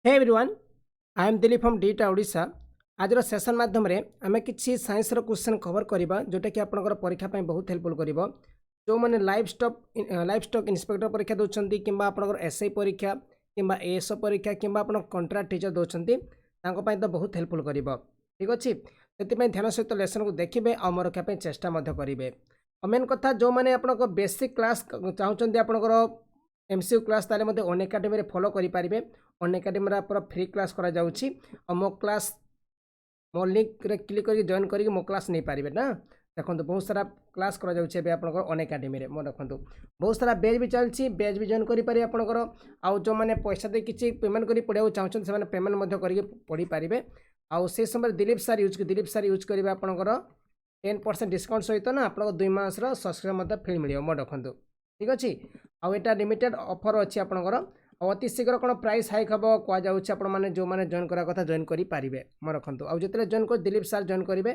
Hey everyone, I am Dilip from डीटा ओडिशा। आज session माध्यम आम कि साइंस क्वेश्चन कवर करवा जोटा कि आपंकर परीक्षा बहुत हेल्पफुल कर जो मैंने लाइफ स्टॉक इंस्पेक्टर परीक्षा दौरान कि एसआई परीक्षा कि एएसओ परीक्षा कि कंट्राक्ट टीचर दौरान तो बहुत हेल्पफुल कर ठीक अच्छे से ध्यान सहित लेसन को देखिए और मन रखापी चेष्टा करेंगे। मेन कथा जो मैंने आप बेसिक क्लास चाहते आपंकर एमसीयू क्लास ताले अन एकाडेमी फॉलो करेंगे। अन एकाडेमी पूरा फ्री क्लास करा जाउछि और मो क्लास मो लिंक रे क्लिक करके जॉइन करके मो क्लास नहीं पारिबे ना। देखो बहुत सारा क्लास करा जाउछि एबे आपनकर अन एकाडेमी रे। मो देखो बहुत सारा बैच भी चलछि, बैच भी जॉइन करि पारि आपनकर। आउ जो माने पैसा दे किछि पेमेंट करि पढिया चाहछन से माने पेमेंट मध्ये करके पढि पारिबे। आउ से समय दिलीप सर यूज करिबे आपनकर 10% डिस्काउंट सहित ना आपनकर 2 मास रो सब्सक्राइब मध्ये फ्री मिलियो। मो देखो ठीक अछि। आउ एटा लिमिटेड ऑफर अछि आपनकर और अति शीघ्र कौन प्राइस हाइक हम कहुच्छे जो मैंने जॉइन करा कथा जॉइन करेंगे। मोर रखु आउ जो जॉइन कर दिलीप सर जॉइन करेंगे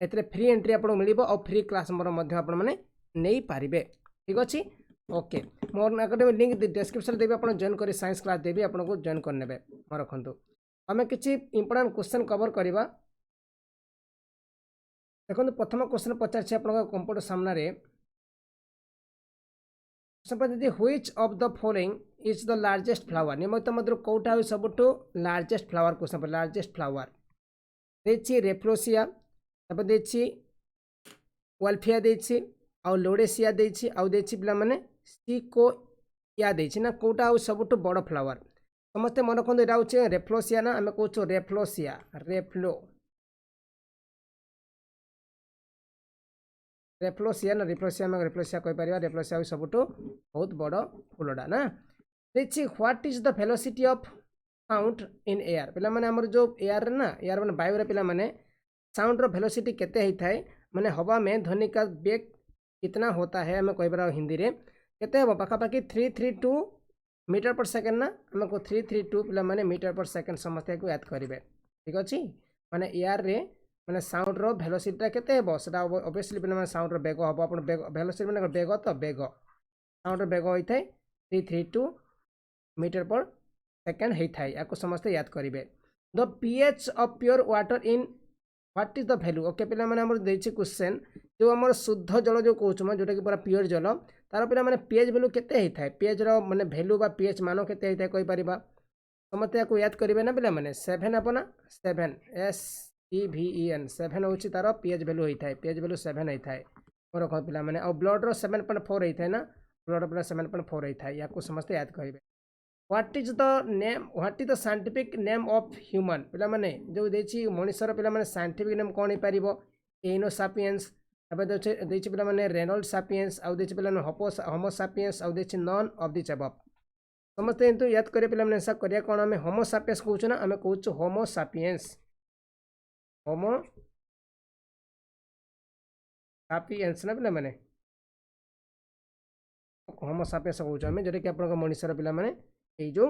ए फ्री एंट्री आपको मिल और फ्री क्लास मोर नहीं पारे ठीक अच्छे। ओके मोर एकाडेमी लिंक डिस्क्रिप्शन देवी आप जॉइन कर साइंस क्लास देवी आपको जॉइन करने मोर रखु आम कि इंपोर्टेंट क्वेश्चन कवर करवा। देखो प्रथम क्वेश्चन पचार आप कंप्यूटर सामने which of the following is the largest flower निमित्त मध्य कौटा सब largest flower question largest flower देखिए रेफ्लोसिया देखिए वाल्फिया देखिए आउ लोडेसिया देखिए आउ देखिए पिला माने सिकोया देखिए ना कौटा सब बड़ फ्लावर समस्ते मन रखते यहाँ हूँ रेफ्लोसिया ना आम कौच रेफ्लोसिया रेफ्लोसिया ना रेफ्लोसिया कहीपर रेफ्लोसिया सब बहुत बड़ फूलटा ना। देखिए what is the velocity of sound in air पिला माने हमर जो एयर ना एयर माने वायु रे पिला माने साउंड रो वेलोसिटी केते ही थाए माने हवा में ध्वनि का वेग कितना होता है हमें कहबरा हिंदी रे केते हो पाखापाखि 332 मीटर पर सेकंड ना हमको 332 पिला माने मीटर पर सेकंड समस्या को याद करिवे ठीक अछि। माने एयर रे माने साउंड रो वेलोसिटी केते हेबो सेटा ऑब्वियसली पिला माने साउंड रो वेग हबो अपन वेग वेलोसिटी माने वेग तो वेग साउंड रो वेग होई थाए 332 मीटर पर सेकेंड होता है या समस्ते याद करेंगे। The pH of pure water in what is the value okay पिला माने हमर देछि क्वेश्चन जो हमर शुद्ध जल जो कहउछ जोटा कि पूरा प्योर जल तार पिला माने पीएच वैल्यू केते होता है पीएच रो माने वैल्यू बा पीएच मान केते होता है कहि परिबा समस्ते या याद करेंगे ना पिला माने 7 अपना 7 SEVEN 7 होछि तार पीएच वैल्यू होता है पीएच वैल्यू 7 होता है और रख पिला माने और ब्लड रो 7.4 होता है ना ब्लड अपना 7.4 होता है या समस्ते याद करेंगे। What is the scientific name of human पिला माने जो देछि मनुष्यर पिला माने साइंटिफिक नेम कोन हे परिबो एनो सापियंस अब देछि पिला माने रेनॉल्ड सापियंस आउ देछि पिला होमो सापियंस आउ देछि नॉन ऑफ द अबव समस्त एंतु याद करे पिला माने ऐसा करिया कोन हमें होमो सापियंस कहउछ ना हमें कहउछ होमो सापियंस ना पिला माने होमो सापियंस कहउछ हमें जोटा कि आपन मनुष्यर पिला माने ये जो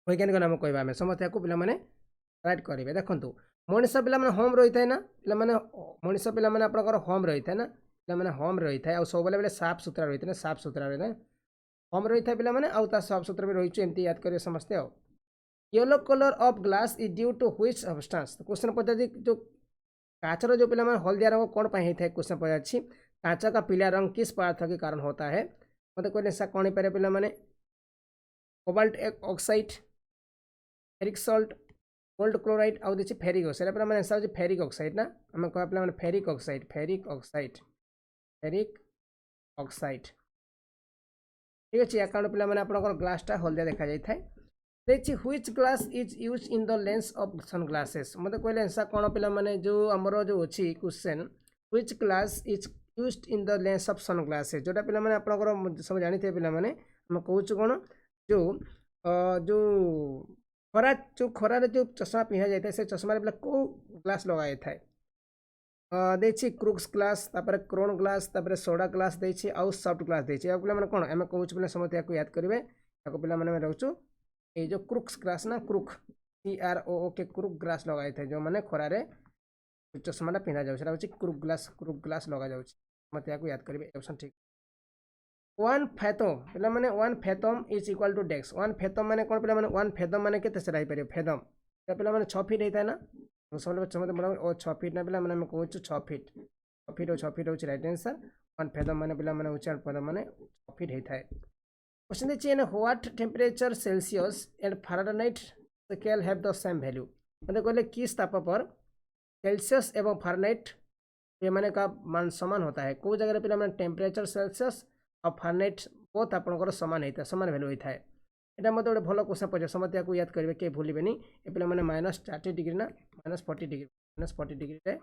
वैज्ञानिक नाम कहवा आम समस्त पिला माने राइट करेंगे। देखो मनुष्य पिला माने होम रही है ना पिला माने मनुष्य पिला माने आपनकर होम रही है ना पिला माने होम रही है और सब बेले साफ सुथरा रही है ना साफ सुथरा रही है होम रही है पिला माने आउ ता साफ सुथरा भी रही एमती याद करेंगे समस्ते। आओ yellow colour of glass is due to which substance question पचार जो काचर जो पिला माने हल्दिया रंग कौन पाई होता है क्वेश्चन पचार कांच का पीला रंग किस पदार्थ के कारण होता है मतलब कहले सा कौन पारे पिला माने cobalt oxide ferric salt gold chloride आउ देखिए फेरिक ऑक्साइड मैंने आंसर हो फेरिक ऑक्साइड ना आम कह पे फेरिक ऑक्साइड ठीक अच्छे या कारण पे आप ग्लासटा हल्दिया देखा जाए देखिए which glass is use in the lens of sunglasses मतलब कहले आंसर कौन पे माने जो आमर जो अच्छी question which glass is use in the lens of sunglasses जोटा पे आप सब जानी थे पे आम कहूँ कौन जो जो खरार जो चश्मा पिंधा जाए से चश्मा पे कौ ग्लास लगा था देखिए Crookes glass crown glass soda glass देखिए आउ सॉफ्ट ग्लास देखिए पे कौन आम कहूँ पे समस्त या याद करेंगे या पे रोचु ये जो क्रुक्स ग्लास ना क्रुक CRO के क्रुक ग्लास लगा था जो मैंने खरारे चश्माटा पिंधा जाऊँ क्रुक ग्लास लगा जाऊँ मत या याद करेंगे ऑप्शन ठीक। वन फैथम पे मैंने one fathom is equal to डेक्स वन फैथम मैंने कौन पे वन फैथम मैंने के रही फेदम पे मैंने 6 फीट होता है ना सब बोला 6 फीट ना पे मैंने कहूँ 6 फीट 6 फीट और 6 फीट होची राइट आंसर वन फैथम मैंने पे मैंने ऊंचा पदम मैंने 6 फीट होता है क्वेश्चन देखिए in what temperature Celsius and Fahrenheit scale have the same value मतलब कहले किस ताप पर सेल्सियस एवं फारेनहाइट ये मैंने का मान समान होता है कौ जगह पे मैंने टेम्परेचर सेल्सियस और फारेनहाइट बोथ आपंकर सामान होता है सामान भैल्यू होता है यहाँ मत गोटे भल क्वेश्चन पचार समस्त या याद करेंगे किए भूलें ये पे मैंने -30 डिग्री ना -40 डिग्री -40 डिग्री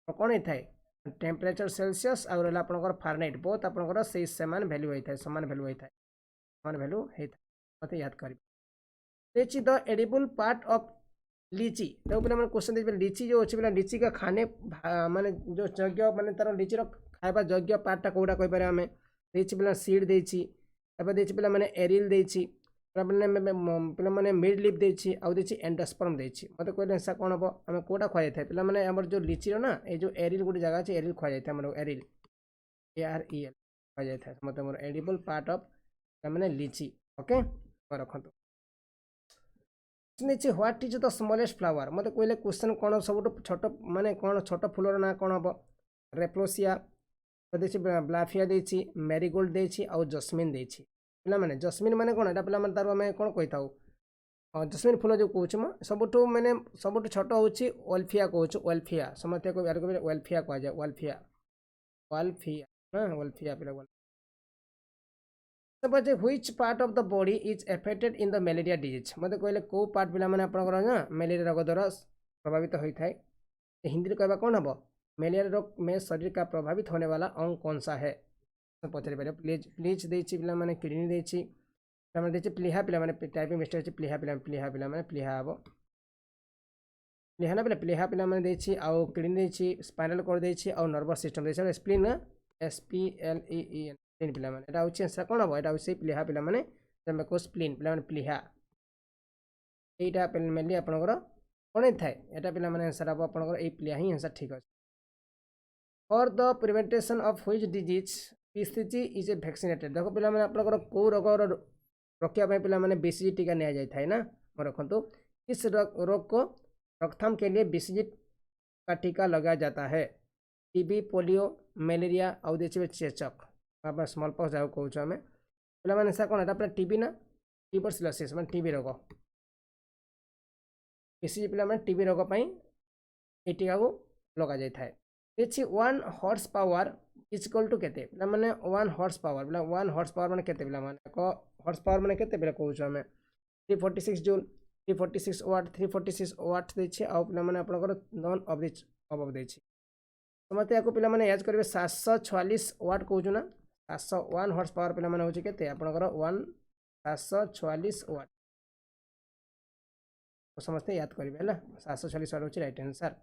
कौन होता है टेम्परेचर सेल्सियस और आपंकर फारेनहाइट बोथ आपंकर से सामान भैल्यू होता है सामान भैल्यू होता है सामान भैल्यू होता है मत याद करेंगे द एडिबल पार्ट ऑफ लीची देखो पे मैंने क्वेश्चन देखिए लीची जो अच्छे लीची का खाने माने जो यज्ञ माने तार लीची खाଇବା योग्य पार्टा कौटा कहीपर आम पे सीड देती पे मैंने एरिल देती पे मैंने मिड लिप देती आउ देती एंडोस्पर्म देती मत कहले ऐसा कौन हम आम कौटा खुआ जाए पे मैंने आम जो लीची ना ये जो एरिल गोटे जगह अच्छे एरिल खुआ जाए एरिल AREL खुआ जाए मत मोर एडिबल पार्ट ऑफ मैंने लीची ओके रखु नीचे what is the smallest flower मत कहले क्वेश्चन कौन सब छोट माने कौन छोट फूलर ना कौन हम रेप्लोसिया ब्लाफिया देती मेरीगोल्ड देती आउ जस्मिन देती पे मैंने जस्मिन माने कौन एटा पे तार आम कौन कही था जस्मिन फूल जो कौन सब मैंने सब छोट हूँ ओल्फिया कहूँ ओल्फिया समस्त ओल्फिया कहुए ओल्फिया ओल्फिया हाँ ओल्फिया पे suppose which part of the body is affected in the malaria disease मत कहले कौ पार्ट पे मैंने आप मलेरिया रोग द्वारा प्रभावित होता है हिंदी कहवा कौन हम मलेरिया रोग में शरीर का प्रभावित होने वाला अंग कौन सा है पचारि पारे प्लीज देती पे मैंने किडनी देती पे प्लीहा पे मैंने टाइपिंग मिस्टेक प्लीहा पे मैंने प्लीहा हम प्लीहा ना पे प्लीहा पे मैंने देती आउ किडनी देती स्पाइनल कॉर्ड देती आउ नर्वस सिस्टम देती स्प्लीन SPLEEN प्लीन पे मैंने यहाँ हूँ कौन हम यहाँ से प्लीहा पे मैंने कौ स्प्लीन पे प्लीहा यहाँ पे मेनली आपंकर कौन था यहाँ पे मैंने आंसर हम आपंकर ये प्लीहा ही आंसर ठीक अच्छे for the prevention of which disease BCG is a vaccinated देखो पे मैंने आपंकर कौ रोग रोकने पे मैंने BCG टीका नि जाए ना रखु इस रोग को रोकथाम के लिए BCG का टीका लगाया जाता है TB पोलियो मलेरिया आउ देखिए चेचक आप स्मॉल पॉक्स जहाँ कौच आम पे मैंने कौन है अपना TB ना ट्यूबरकुलोसिस मैं TB रोग BCG पे मैंने TB रोग ये टीका को लगा जाए देखिए 1 horse power is equal to केते मैंने 1 हॉर्स पावर बोला 1 हॉर्स पावर मैंने केते पिला माने हॉर्स पावर मैंने केते पिला कहूँ आम 346 जूल 346 वाट 346 वाट देखिए आउ पे मैंने आपंकर नन अबव देती समस्त या पे मैंने याद करेंगे 746 वाट कहूँ ना 701 हॉर्स पावर पे मैंने हूँ के आपंकर 746 वाट समस्ते याद करेंगे है 746 वाट हूँ राइट आंसर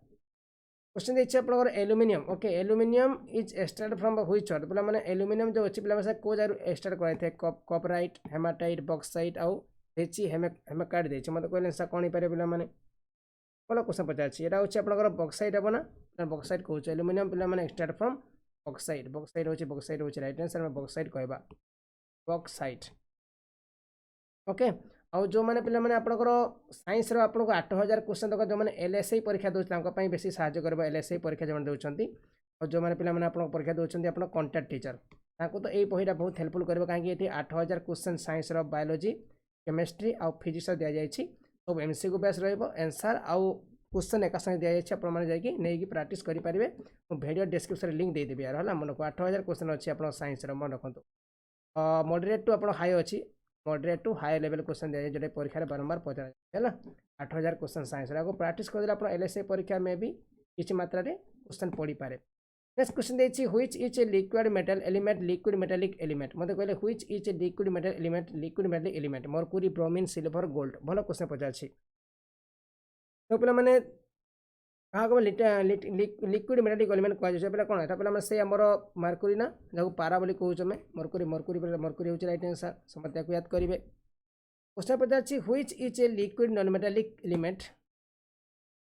क्वेश्चन देखिए आप aluminium okay aluminium is extracted from which earth पे मैंने एल्यूमिनियम जो अच्छी पे कौ जगह एक्सट्रैक्ट कराई कॉपराइट हेमाटाइट बॉक्साइट आउ देखिए हेमाकाइट देखिए मत कहले कौन पारे पे मैंने भल क्वेश्चन पचार यहाँ हूँ आपंकर बॉक्साइट हम ना बॉक्साइट कहूँ एल्यूमिनियम पे मैंने एक्सट्रैक्ट फ्रॉम बॉक्साइट बॉक्साइट हूँ राइट आंसर में बॉक्साइट कहवा बॉक्साइट ओके आउ जो मैंने पे मैंने आपंकर साइंस आपको 8000 क्वेश्चन तक जो मैंने LSI परीक्षा दूसरे बेसी साहय कर LSI परीक्षा जो दूसरी और जो मैंने पे मैंने परीक्षा दूसरी आप कंटाक्ट टीचर ताको तो यही बहीटा बहुत हेल्पफुल कर कहीं 8000 क्वेश्चन साइंस बायोलोजी केमिस्ट्री आउ फिजिक्स दि जाए सब MCQ बेस रनसर आउ क्वेश्चन एका संगे दि जाए आपकी प्राक्ट करेंगे वीडियो डिस्क्रिप्शन लिंक देदेवी यार है मन को 8000 क्वेश्चन अच्छी आप साइंस मन रखु मॉडरेट टू आप हाई अच्छी moderate to high level question दिया जो परीक्षा बारंबार पचार है 8000 क्वेश्चन साइंस प्राक्ट करदे आप LSI परीक्षा में भी किसी मात्रा क्वेश्चन पढ़ी पारे नेक्स्ट क्वेश्चन देखिए which is a liquid metal element liquid metallic element मत कहले which is a liquid metal element liquid metallic element Mercury bromine silver gold भल क्वेश्चन पचार तो पे मैंने क्या लिक्विड मेटालिक एलिमेंट कहुए पे कौन है पे से आमर मरकुरी ना जहाँ पारा बोली कहूँ मरकुरी मरकुरी मरकुरी हूँ राइट आंसर समस्त याद करेंगे question Pachar which is a liquid non metallic element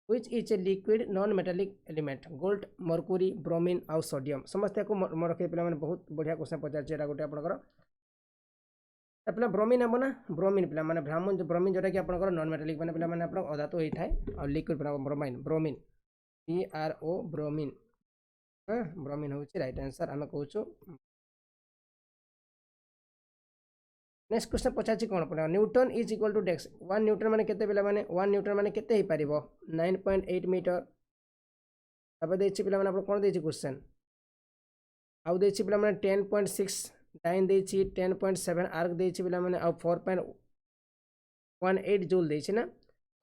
which is a liquid non metallic element gold Mercury bromine आउ सोडियम समस्त को रखे पे बहुत बढ़िया क्वेश्चन पचार गोटे आप पे ब्रोमीन हम ना ब्रोमीन पे मैंने ब्राह्मण ब्रोमीन जोटा कि आप नॉन मेटालिक मैंने पे आप अधा तो होता है और liquid bromine bromine PRO bromine हाँ ब्रोमीन हूँ राइट आंसर आम कहूँ। नेक्स्ट क्वेश्चन पचार कौन पड़ा न्यूटन इज इक्वल टू डेक्स 1 न्यूटन मैंने केते पिला माने 1 न्यूटन मैंने केते ही पारिबो 9.8 मीटर तब देछि पिला माने आपण कोन देछि क्वेश्चन आउ देछि पिला माने 10.6 डाइन देछि 10.7 आर्क देछि पिला माने आउ 4.18 जूल देछि ना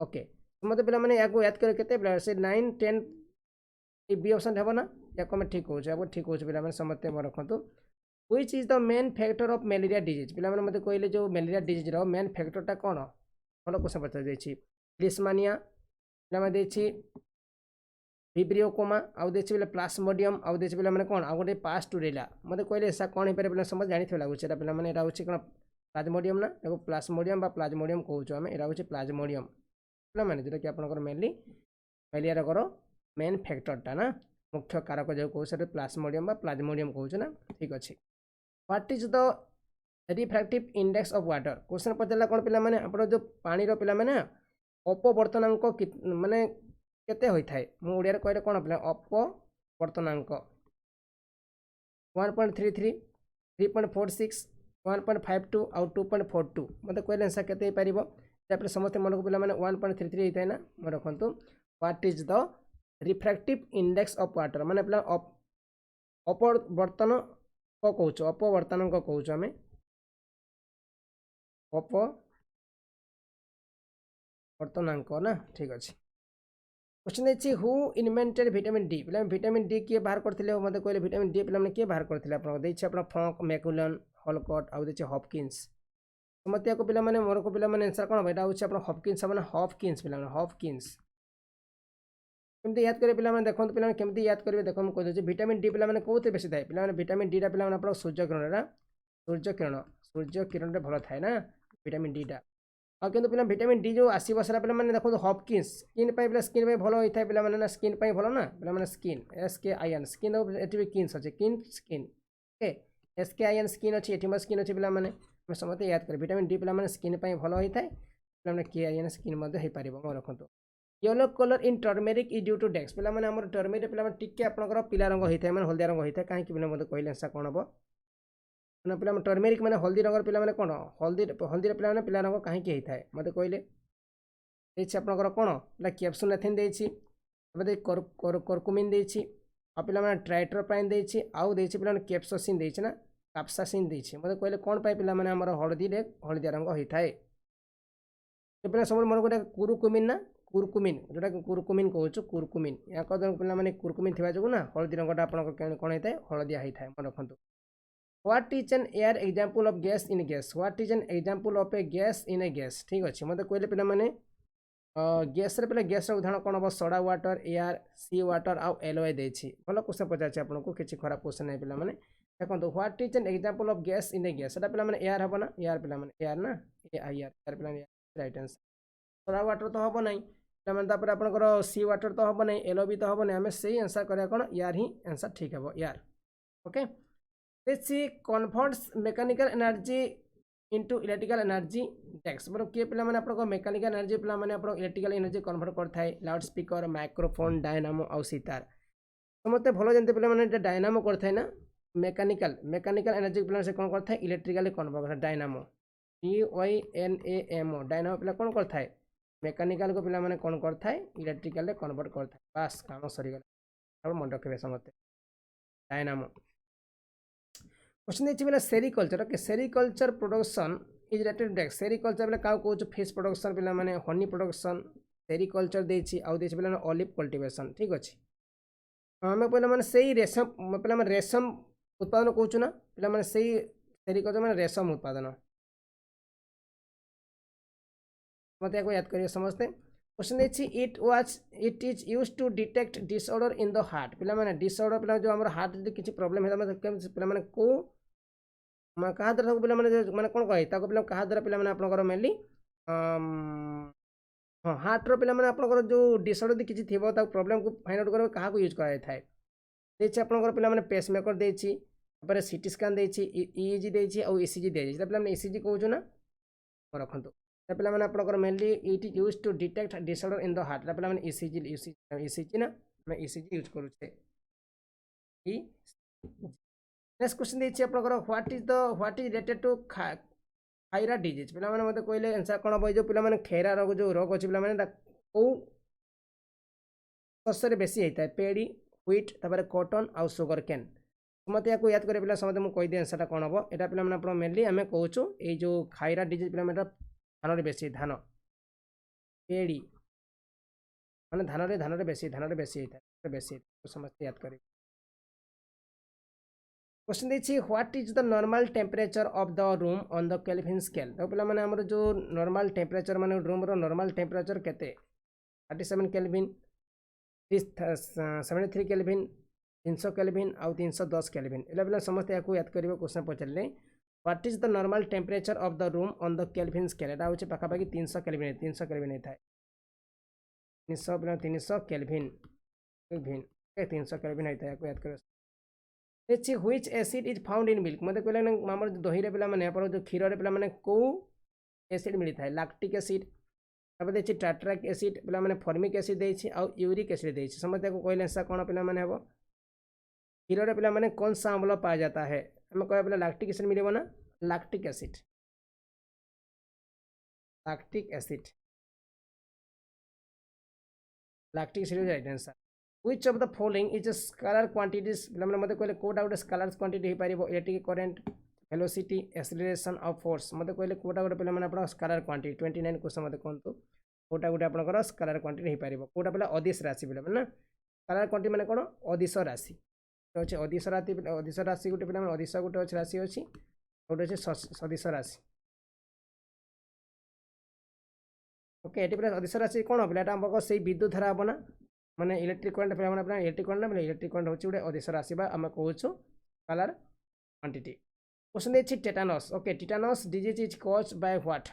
ओके मते पिला माने याको याद कर केते पिला से 9 10 ए बी ऑप्शन हेबो ना याको मैं ठीक होछ अब ठीक होछ पिला माने समते म रखंतु which is the main factor of malaria disease पिला माने मते कहले जो मलेरिया डिजीज रो मेन फैक्टरटा कोन भलो क्वेश्चन पचार देछि लिस्मानिया पिला माने देछि विब्रियो कोमा आउ देछि बेले प्लाज्मोडियम आउ देछि बेले माने कोन आ गोटे पास्टुरेला मते कहले ऐसा कोन हे पारे पिला समझ जानि थे लागु छेटा पिला माने एटा होछि कोन प्लाज्मोडियम ना एगो प्लाज्मोडियम बा प्लाज्मोडियम कहउछो हमें एटा होछि प्लाज्मोडियम पिला माने जेटा कि आपनकर मेनली मलेरिया रो मेन फैक्टरटा ना मुख्य कारक जो कहउ से प्लाज्मोडियम बा प्लाज्मोडियम कहउछो ना ठीक अछि। What is the refractive index of water question पचला कोन पिला माने आपण जो पानी रो पिला माने अपवर्तनांक माने केते होई थाए मु ओडिया रे कहले कोन पिला अपवर्तनांक 1.33 3.46 1.52 आउ 2.42 मते कहले आंसर केते ही परिबो तापर समस्त मन को पिला माने 1.33 होई थाए ना म रखंतु what is the refractive index of water माने पिला अपवर्तन को कहूँ अपवर्तनांक कहूँ आम अपवर्तनांक ना ठीक अच्छे। क्वेश्चन देखिए हु इन्वेंटेड विटामिन डी पे विटामिन डी किए बाहर करते मतलब कहले विटामिन डी पे किए बाहर करते आप फंक मैकुलन हॉलकट आउ देखिए हॉपकिंस मत को पे मोर को पे आंसर कौन यहाँ हूँ हॉपकिंस हॉपकिंस पे हॉपकिंस केमती याद करेंगे पे देखो पे केमती याद करेंगे देखो मुझे कही विटामिन डी पे कौन बेसी थाए पे विटामिन डी पे आप सूर्य किरण में भल थाए ना विटामिन डी टा आ कि पे विटामिन डी जो आसो सारा पे देखो हॉपकिंस स्किन पे स्किन भल होता है पे ना स्किन भल ना पे स्किन SKIN स्किन ये किन्स अच्छे किन स्किन ओके SKIN स्किन अच्छी ये स्किन अच्छे पे समझते याद करें विटामिन डी पे स्किन भल होता है पे KIN स्किन हो पार रखु yellow colour in turmeric is due to डेक्स पे आम टर्मेरिक पे टिके आपंकर पीला रंग होता है हल्दिया रंग होता है कहीं मतलब कहले आंसर कौन हम पे टर्मेरिक मैंने हल्दी रंग पे कौन हल्दी हल्दी पे पीला रंग कहीं होता है मतलब कहले आपंकर कौन पे कैप्सुनाथिन देती कर्कुमिन देती पे ट्राइट्रोपाइन देती आउ देती पे कैप्सासिन देती ना कैप्सासिन देती मतलब कहले कौन पाए पे हल्दी हल्दिया रंग होता है पे सब मन गोटे कुरुकुमिन ना कुरकुमिन जोटा कुरकुमिन कहूँ कुरकुमिन या पे कुरकुमिन थी जो ना हल्दी रंगटा आप कौन होता है हलदिया होता है मन रखु what is an air example of gas in gas what is an example of A gas in A gas ठीक अच्छे मतलब कहले पे गैस पे गैस उदाहरण कौन हम सोडा वाटर एयर सी वाटर आउ एलओए देती भल क्वेश्चन पचार आपको किसी खराब क्वेश्चन नहीं पे देखो what is an example of gas in A gas पे एयर हम ना एयर पे एयर ना एयर पे राइट आंसर सोडा वाटर तो हम नहीं पे आप सी वाटर तो हम नहीं एलओ भी तो हम नहीं आम से आंसर करा कौन यार ही आंसर ठीक है यार okay see converts mechanical energy into electrical energy डेक्स मतलब किए पे मैकेनिकल एनर्जी पे इलेक्ट्रिकल एनर्जी कन्वर्ट करता है लाउड स्पीकर माइक्रोफोन डायनामो आउ सितार समझते भल जानते पे डायनामो करता है ना मैकेनिकल एनर्जी पे से कौन करता है इलेक्ट्रिकल कन्वर्ट करता है डायनामो DYNAMO डायनामो पे कौन करता है मैकेनिकल को पे कौन करता है इलेक्ट्रिकल कन्वर्ट करता है बास काम सरीगला मन रखे समझते डायनामो। क्वेश्चन देखिए sericulture okay sericulture production is related डेक्स सेरिकल्चर पे क्या कहूँ फिश प्रोडक्शन पे हनी प्रोडक्शन सेरिकल्चर देती आउ देती पे ऑलिव कल्टिवेशन ठीक अच्छे आम पे से रेशम पे रेशम उत्पादन कहूँ ना पे से सेरिकल्चर मैंने रेशम उत्पादन मत याद करिए समझते क्वेश्चन देखिए it is use to detect disorder in the heart पे डिसऑर्डर पे जो हमारे हार्ट जो किसी प्रोब्लेम है पे को क्या द्वारा सब पे मैंने कौन कहे पे क्या द्वारा पे आप मेनली हाँ हार्ट रो पे आप जो डिसऑर्डर किसी थी प्रोब्लेम को फाइंड आउट कर क्या यूज कराई था देखिए आप पे पेसमेकर देती तापर सीटी स्कैन देछि ईईजी देछि और ईसीजी देछि पे मैंने ईसीजी कहूँ ना रखु पे मैंने mainly it is use to detect disorder in the heart पे मैंने ईसीजी ईसीजी ना मैं ईसीजी यूज करूचे नेक्स्ट क्वेश्चन देछि आपनकर व्हाट इज रिलेटेड टू खाइरा डिजीज पे मैंने मत कहले आंसर कौन हम जो पे खैरा रोग जो रोग अच्छे पे कौ शस्य बेसी होता है पेड़ी व्हीट तापर कॉटन आउ सुगर कैन मत या याद करें पे समझते मुझे कहीदी आंसर कौन हम यहाँ पे आप मेनली आम कहूँ ये जो खाइरा डिजीज पे धान बेसी धान पेड़ी माने धान बेसी होता है बेसी समझते याद करें क्वेश्चन देखिए what is the normal temperature of the room on the Kelvin scale तो पे आमर जो नॉर्मल टेम्परेचर माने रूम रो नॉर्मल टेम्परेचर केते 37 केल्विन 73 केल्विन 300 केल्विन आउ 310 केल्विन एला पे समस्त या याद करिवो क्वेश्चन पचारे what is the normal temperature of the room on the Kelvin scale एटा होचे पाखापाखि 300 केल्विन 300 केल्विन होता है 300 केल्विन 300 केल्विन होता है याद करो देखिए which acid is found in milk मत कहले आमर दही पे आप जो क्षीर पे कौ एसिड मिलता है लैक्टिक एसिड तापर देखिए टार्ट्रिक एसिड पे फॉर्मिक एसिड देछि आउ यूरिक एसिड देछि समझते को कहले आंसर कौन पे हम क्षीर पे कौन सा अम्ल पाया जाता है हमें कह पे लैक्टिक एसिड मिले ना lactic acid lactic acid right answer which of the following is scalar quantities पे मत कहले कोटा गोटे स्केलर क्वांटिटी हो पार electric current velocity acceleration of force मत कहले कोटा गोटे पे आप स्केलर क्वांटिटी 29 क्वेश्चन मत कहतु कोटा गोटे आप स्केलर क्वांटिटी हो पार कोटा पे अदिश राशि पे ना स्केलर क्वांटिटी माने कौन अदिश राशि अच्छे अदिश राशि गोटे पे अदिश गोटे अच्छे राशि अच्छी गोटे अच्छे सदिश राशि ओके ये अदिश राशि कौन पे से विद्युत धारा हम ना माने इलेक्ट्रिक करंट पे इलेक्ट्रिक करंट बोले इलेक्ट्रिक करंट होची गोटे अदिश राशि आम कहूँ स्केलर क्वांटिटी क्वेश्चन देखिए tetanus okay tetanus disease is cause by what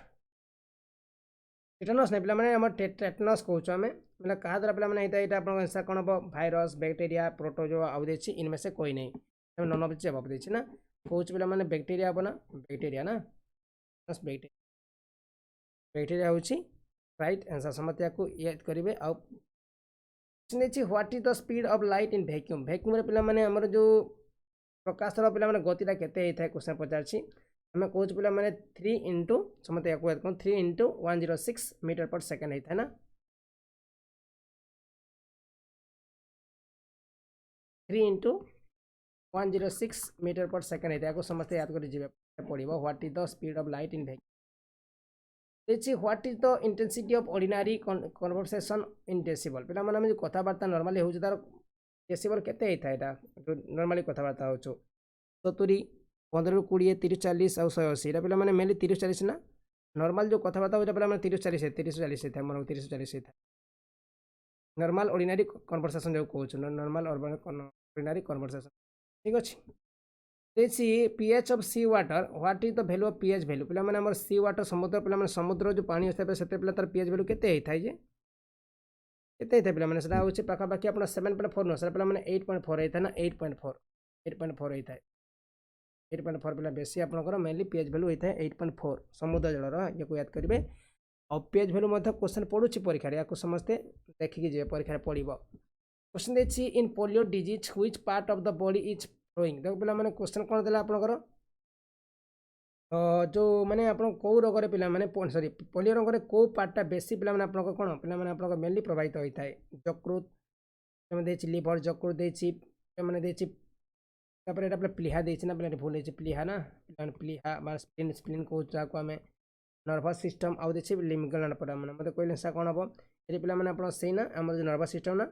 tetanus नहीं पे आम टेटानस कहूँ आम मतलब क्या द्वारा पे होता है आंसर कौन हम भाइरस बैक्टेरिया प्रोटोजोआ आउ देछि इनमें से कोई नहीं नन ऑफ जवाब देछि ना कहूँ पे बैक्टेरिया हम ना बैक्टेरिया बैक्टेरिया हूँ राइट आंसर समझते को याद करेंगे आउ what is the speed of light in vacuum vacuum पे आमर जो प्रकाश पे गतिटा केते होता है क्वेश्चन पचार आम कहूँ पे 3 इंटू समझते या याद करूँ 3 इंटू 106 मीटर पर सेकेंड होता है ना 3 इंटू 106 मीटर पर सेकेंड होता है समझते याद कर पड़ो what is the speed of light in vacuum देखिए what is the intensity of ordinary conversation in decibel पे मैंने जो कथबार्ता नॉर्मली हो तार डेसिबल केते होता है जो नॉर्मली कथबार्ता हो 70 15 20 30 40 और 180 ये पे मेनली 30 40 ना नॉर्मल जो कथबार्ता हो पे 30 40 होता है मोर 30 40 होता है नॉर्मल ऑर्डिनरी कन्वर्सेशन जो कहूँ नॉर्मल ऑर्डिनरी कन्वर्सेशन ठीक अच्छे देखिए pH of sea water what is the value of pH value पे आम सी वाटर समुद्र पे समुद्र जो पानी होता है से तार पीएच वैल्यू केते होता है जे केते होता है पे हूँ पाखापाखि आप 7.4 नुह पे 8.4 होता है ना 8.4 होता है 8.4 पे बेसी आपंकर मेनली पीएच वैल्यू होता है 8.4 समुद्र जलर ये याद करेंगे और पीएच वैल्यू क्वेश्चन पड़ूँ परीक्षा या समस्ते देखिए जी परीक्षा पड़ो क्वेश्चन देखिए in polio disease which part of the body is flowing देख पे क्वेश्चन कौन देला आपनकर जो माने आप कौ रोग पे सॉरी पोलियो रोग कौ पार्टा बेसी पे आप कौन पे मेनली प्रभावित होता है यकृत लिवर यकृत देखिए मैंने प्लीहा ना पे भूल प्लीहा ना प्लीहा स्प्लीन स्प्लीन को आम नर्भस सिस्टम आउ देखिए लिम्बगल पर मतलब कहले सा कौन हम ये पे से ना आम जो नर्भस सिस्टम ना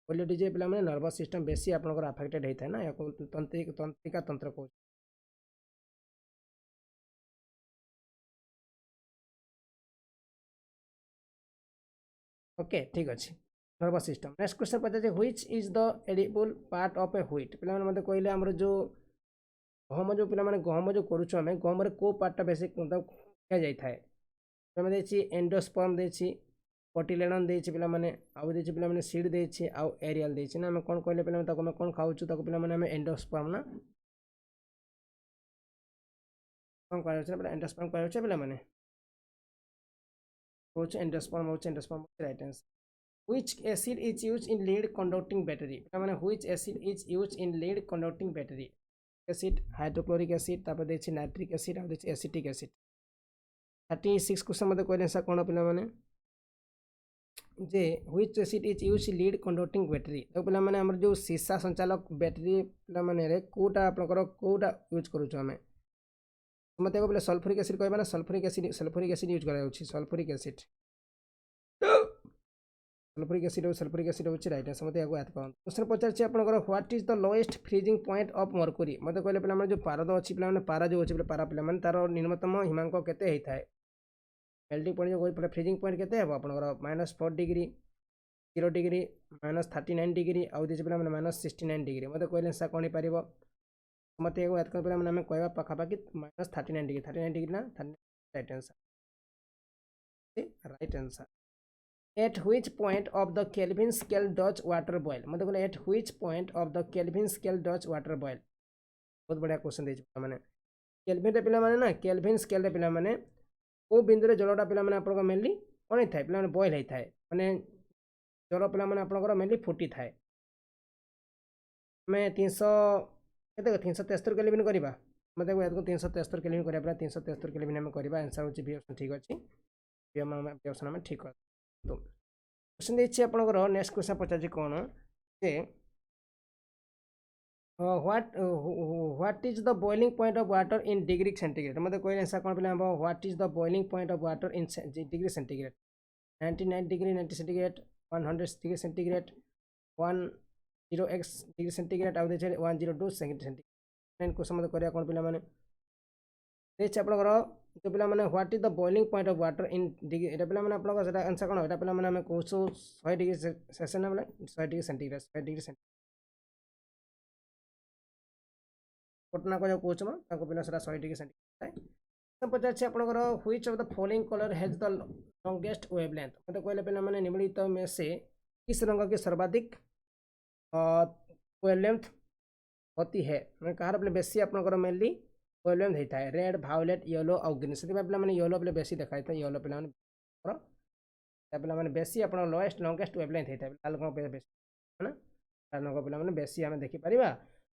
पोलियो डिजीज पे नर्भस सिस्टम बेसी आपंकर अफेक्टेड होता है ना या तंत्रिका तंत्र कहूँ ओके ठीक अच्छे नर्भस सिस्टम नेक्स्ट क्वेश्चन पचारे which is the edible part of a wheat पे मतलब कहले आमर जो गहम जो पे गहम जो करुँ आम गहम कौ पार्टा बेसी खा जाए देखिए एंडोस्पर्म देखिए कोटिलेडन देछि पे आउ देखिए पे सीड देछि आउ एरियल देछि ना आम कौन कहले पे कौन खाऊँ पे एंडोस्पर्म ना एंडोस्पर्म कह जाउछ एंडोस्पर्म कह जाउछ पिला माने होछ endosperm right answer which acid is used in lead conducting battery पिला माने which acid is used in lead conducting battery acid hydrochloric acid तापर देछि नाइट्रिक एसिड आ देछि एसिटिक एसिड 36 क्वेश्चन मते कहले सा कोन पिला माने जे which acid is used in lead conducting battery तो पिला माने हमर जो सीसा संचालक बैटरी पिला माने रे कोटा आपनकर कोटा यूज करू छ हमें मते को बोले सल्फ्यूरिक एसिड कहबा ना सल्फ्यूरिक एसिड यूज करा जाउछि सल्फ्यूरिक एसिड सल्फ्यूरिक एसिड होछि राइट आंसर मते आगो याद करन क्वेश्चन पचार छी आपनकर what is the lowest freezing point of mercury मते कहले पिला माने जो पारद अछि पिला माने पारा जो अछि पारा पिला माने तार निम्नतम हिमांक केते हेइ थाए मेल्टिंग पॉइंट जो कोइ फ्रीजिंग पॉइंट केते हेबो आपनकर -4 डिग्री 0 डिग्री -39 डिग्री आउ देछि पिला माने -69 डिग्री मते कहले सा कोनी पारिबो मते एगो याद कर पिला माने हमें कहबा पाखा पाखी -39 डिग्री ना right answer at which point of the Kelvin scale does water boil मतलब बोले at which point of the Kelvin scale does water boil बहुत बढ़िया क्वेश्चन देछि माने केल्विन रे पिला माने ना केल्विन स्केल रे पिला माने ओ बिंदु रे जलटा पिला माने आपन को मेनली कोन थाए पिला माने बॉयल हेइ थाए माने जल पिला माने आपन को मेनली फुटी थाए मैं 300 केते 373 केल्विन करबा मते याद को 373 केल्विन करबा 373 केल्विन हम करबा आंसर होछि बी ऑप्शन ठीक अछि बी ऑप्शन हम ठीक कर तो क्वेश्चन देखिए आपनकर नेक्स्ट क्वेश्चन पचार कौन जे what is the boiling point of water in degree centigrade मतलब कोई आंसर कौन पे what is the boiling point of water in degree centigrade 99 degree 90 centigrade 100 degree centigrade 10x degree centigrade आउ देछे 102 सेंटीग्रेड क्वेश्चन मतलब करिया कौन पिला माने देछ आपनकर जो पिला माने what is the boiling point of water in degree एटा पिला माने आपन सेटा आंसर कोन एटा पिला माने हम कोसो 100 डिग्री सेशन बोले 100 degree centigrade 100 degree centigrade Patna को जो कोच म ताको पिला सेटा 100 डिग्री सेंटीग्रेड तो पचार छी आपनकर which of the following colour has the longest wavelength मतलब कहले पिला माने निम्नलिखित में से किस रंग की सर्वाधिक वेवलेंथ होती है मैं कहार पे बेसी आपनकर मेनली वेवलेंथ हेता है रेड वायोलेट येलो और ग्रीन से पिला माने येलो पे बेसी देखाई था येलो पिला माने पिला माने बेसी आपन लोएस्ट लॉन्गेस्ट वेवलेंथ हेता है लाल रंग पे बेसी है ना लाल रंग पिला माने बेसी हम देखि परिबा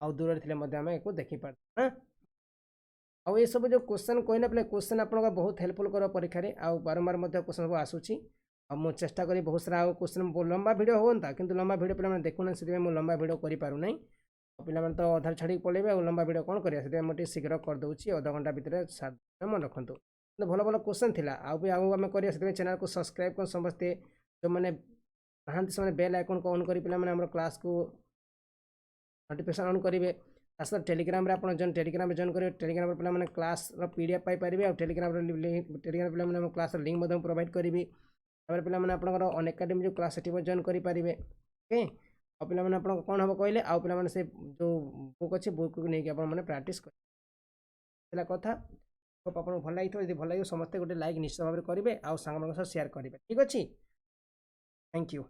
और दूर थिले मध्ये हम एको देखि पारता ना और ये सब जो क्वेश्चन कहले पे क्वेश्चन आपन बहुत हेल्पफुल कर परीक्षा रे आ बारंबार मध्ये क्वेश्चन सब आसुची अब मु चेष्टा करी बहुत सारा क्वेश्चन लंबा वीडियो होता किंतु लंबा वीडियो पिला माने देखुना से मु लंबा वीडियो करि पारु नै पिला माने तो अधार छाड़ी पळेबे और लंबा वीडियो कोन करिया से मोटी शीघ्र कर दउची आधा घंटा भीतर साथ मन रखंतु तो भलो भलो क्वेश्चन थिला आ भी हम करिया से चैनल को सब्सक्राइब कर समस्ते जो माने नहांती से बेल आइकन को ऑन करी पिला माने हमर क्लास को नोटिफिकेशन ऑन करिवे खास टेलीग्राम रे आपण जन टेलीग्राम रे जॉइन करिवे टेलीग्राम रे पिला माने क्लास रो पीडीएफ पाई परिवे और टेलीग्राम रे टेलीग्राम पिला माने हम क्लास रो लिंक मदम प्रोवाइड करिवि तापर पिला माने आपनकर अन एकेडमी जो क्लास सेठी जॉइन करि परिवे ओके और पिला माने आपन कोन हबो कहले आ पिला माने से जो बुक अछि बुक को नै कि आपन माने प्रैक्टिस कर कथा आपन भल लागितो यदि भल लागियो समस्त गोटे लाइक निश्चित भाव करिवे आ संग मन शेयर करिवे ठीक अछि थैंक यू।